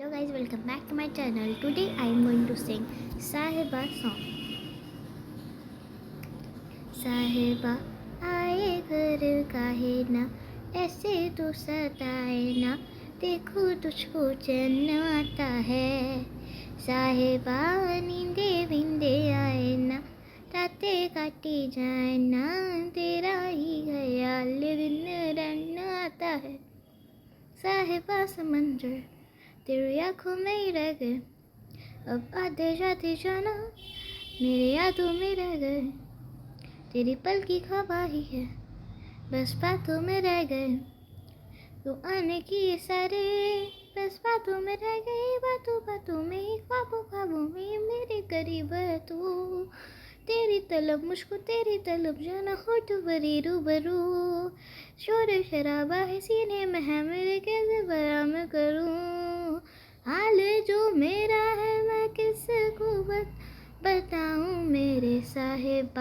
Hello guys, welcome back to my channel. Today I am going to sing Sahiba song. साहिबा आए घर काहे ना, ऐसे तो सताए ना, देखो तुझको चैन आता है। साहिबा नींदे विंदे आए ना, रातें काटी जाए ना, तेरा ही ख्याल दिन रन आता है। साहिबा समंदर तेरी आँखों में ही रह गए, अब आते जाते जाना मेरे यादों में रह गए। तेरी पल की ख्वाही है, बस बातों में रह गए। तू आने की ये सारे बस बातों में रह गए, बातों बातों में ही, ख्वाबों ख्वाबों में मेरे करीब है तू। तेरी तलब मुझको तेरी तलब जाना हो तो बरी रूबरू। शोर शराबा है सीने में है मेरे, कैसे बयां मैं करूं हाल जो मेरा है, मैं किसको बताऊं मेरे साहिबा।